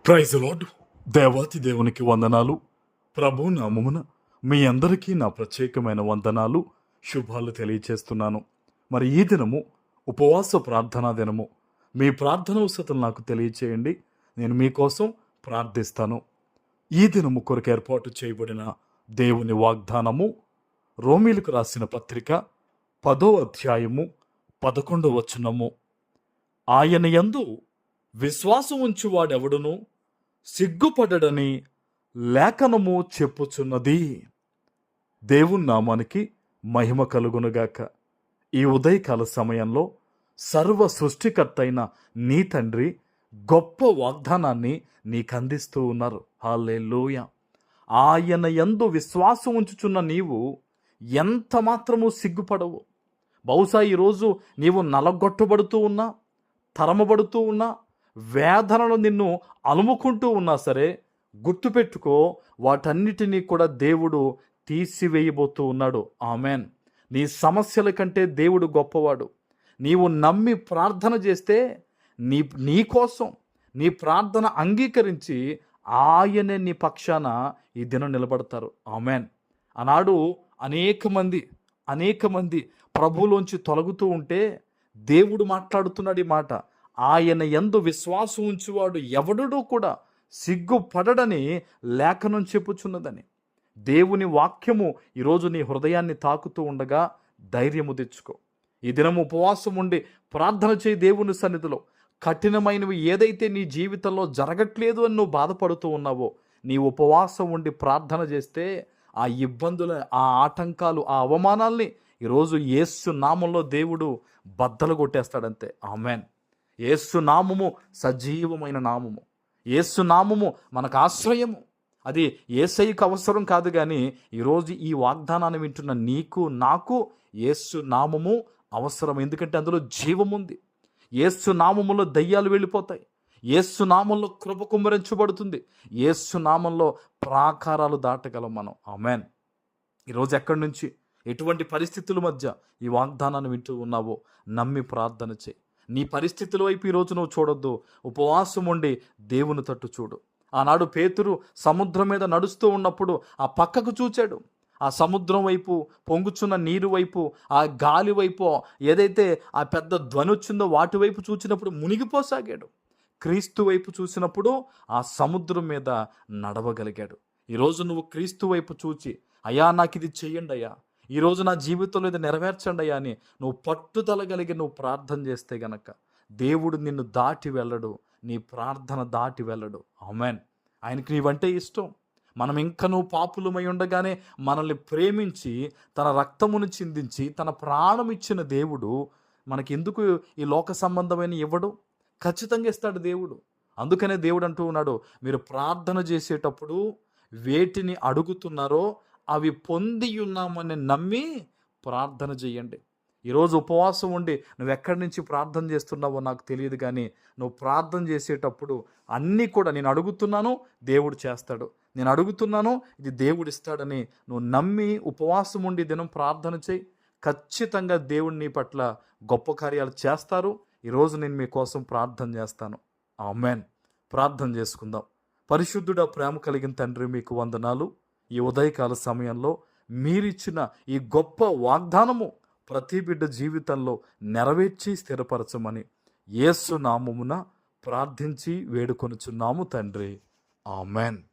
Praise lord. దేవాతి దేవునికి వందనాలు. ప్రభు నామమున మీ అందరికీ నా ప్రత్యేకమైన వందనాలు, శుభాలు తెలియచేస్తున్నాను. మరి ఈ దినము ఉపవాస ప్రార్థనా దినము. మీ ప్రార్థన అవసరం నాకు తెలియచేయండి, నేను మీకోసం ప్రార్థిస్తాను. ఈ దినము కొరకు ఏర్పాటు చేయబడిన దేవుని వాగ్దానము రోమీలకు రాసిన పత్రిక 10వ అధ్యాయము 11వ వచనము. ఆయన యందు విశ్వాసం ఉంచువాడెవడును సిగ్గుపడడని లేఖనము చెప్పుచున్నది. దేవుని నామానికి మహిమ కలుగునుగాక. ఈ ఉదయకాల సమయంలో సర్వ సృష్టికర్త అయిన నీ తండ్రి గొప్ప వాగ్దానాన్ని నీకందిస్తూ ఉన్నారు. హల్లెలూయా. ఆయన యందు విశ్వాసం ఉంచుచున్న నీవు ఎంత మాత్రము సిగ్గుపడవు. బహుశా ఈరోజు నీవు నలగొట్టబడుతూ ఉన్నా, తరమబడుతూ ఉన్నా, వేదనలు నిన్ను అలుముకుంటూ ఉన్నా సరే, గుర్తుపెట్టుకో, వాటన్నిటినీ కూడా దేవుడు తీసివేయబోతూ ఉన్నాడు. ఆమెన్. నీ సమస్యల కంటే దేవుడు గొప్పవాడు. నీవు నమ్మి ప్రార్థన చేస్తే నీ కోసం నీ ప్రార్థన అంగీకరించి ఆయనే నీ పక్షాన ఈ దినం నిలబడతారు. ఆమెన్. ఆనాడు అనేక మంది ప్రభువులోంచి తొలగుతూ ఉంటే దేవుడు మాట్లాడుతున్నాడు ఈ మాట. ఆయన యందు విశ్వాసం ఉంచువాడు ఎవడుడూ కూడా సిగ్గుపడడని లేఖనం చెప్పుచున్నదని. దేవుని వాక్యము ఈరోజు నీ హృదయాన్ని తాకుతూ ఉండగా ధైర్యము తెచ్చుకో. ఈ దినం ఉపవాసం ఉండి ప్రార్థన చేయి. దేవుని సన్నిధిలో కఠినమైనవి ఏదైతే నీ జీవితంలో జరగట్లేదు అని నువ్వు బాధపడుతూ ఉన్నావో, నీ ఉపవాసం ఉండి ప్రార్థన చేస్తే ఆ ఇబ్బందుల, ఆ ఆటంకాలు, ఆ అవమానాల్ని ఈరోజు యేసు నామంలో దేవుడు బద్దలు కొట్టేస్తాడంతే. ఆమెన్. యేసు నామము సజీవమైన నామము. యేసు నామము మనకు ఆశ్రయము. అది యేసయ్యకు అవసరం కాదు, కానీ ఈరోజు ఈ వాగ్దానాన్ని వింటున్న నీకు నాకు యేసు నామము అవసరం. ఎందుకంటే అందులో జీవముంది. యేసు నామములో దయ్యాలు వెళ్ళిపోతాయి. యేసు నామంలో కృప కుమ్మరించబడుతుంది. యేసు నామంలో ప్రాకారాలు దాటగలం మనం. ఆమెన్. ఈరోజు ఎక్కడి నుంచి, ఎటువంటి పరిస్థితుల మధ్య ఈ వాగ్దానాన్ని వింటూ ఉన్నావో నమ్మి ప్రార్థన చేయి. నీ పరిస్థితుల వైపు ఈరోజు నువ్వు చూడొద్దు. ఉపవాసం ఉండి దేవుని తట్టు చూడు. ఆనాడు పేతురు సముద్రం మీద నడుస్తూ ఉన్నప్పుడు ఆ పక్కకు చూచాడు. ఆ సముద్రం వైపు, పొంగుచున్న నీరు వైపు, ఆ గాలి వైపు, ఏదైతే ఆ పెద్ద ధ్వని వచ్చిందో వాటి వైపు చూసినప్పుడు మునిగిపోసాగాడు. క్రీస్తు వైపు చూసినప్పుడు ఆ సముద్రం మీద నడవగలిగాడు. ఈరోజు నువ్వు క్రీస్తు వైపు చూచి, అయ్యా నాకు ఇది చెయ్యండి అయ్యా, ఈరోజు నా జీవితంలో ఇది నెరవేర్చండి అయ్యా అని నువ్వు పట్టుదల కలిగి నువ్వు ప్రార్థన చేస్తే గనక దేవుడు నిన్ను దాటి వెళ్ళడు, నీ ప్రార్థన దాటి వెళ్ళడు. ఆమెన్. ఆయనకి నీవంటే ఇష్టం. మనం ఇంకనూ పాపులమై ఉండగానే మనల్ని ప్రేమించి తన రక్తమును చిందించి తన ప్రాణం ఇచ్చిన దేవుడు మనకి ఎందుకు ఈ లోక సంబంధమైన ఇవ్వడు? ఖచ్చితంగా ఇస్తాడు దేవుడు. అందుకనే దేవుడు అంటూ ఉన్నాడు, మీరు ప్రార్థన చేసేటప్పుడు వేటిని అడుగుతున్నారో అవి పొంది ఉన్నామని నమ్మి ప్రార్థన చేయండి. ఈరోజు ఉపవాసం ఉండి నువ్వు ఎక్కడి నుంచి ప్రార్థన చేస్తున్నావో నాకు తెలియదు, కానీ నువ్వు ప్రార్థన చేసేటప్పుడు అన్నీ కూడా నేను అడుగుతున్నాను దేవుడు చేస్తాడు, నేను అడుగుతున్నాను ఇది దేవుడు ఇస్తాడని నువ్వు నమ్మి ఉపవాసం ఉండి దినం ప్రార్థన చేయి. ఖచ్చితంగా దేవుడు నీ పట్ల గొప్ప కార్యాలు చేస్తారు. ఈరోజు నేను మీకోసం ప్రార్థన చేస్తాను. ఆమెన్. ప్రార్థన చేసుకుందాం. పరిశుద్ధుడా, ప్రేమ కలిగిన తండ్రి, మీకు వందనాలు. ఈ ఉదయకాల సమయంలో మీరిచ్చిన ఈ గొప్ప వాగ్దానము ప్రతి బిడ్డ జీవితంలో నెరవేర్చి స్థిరపరచమని యేసు నామమున ప్రార్థించి వేడుకొనుచున్నాము తండ్రి. ఆమెన్.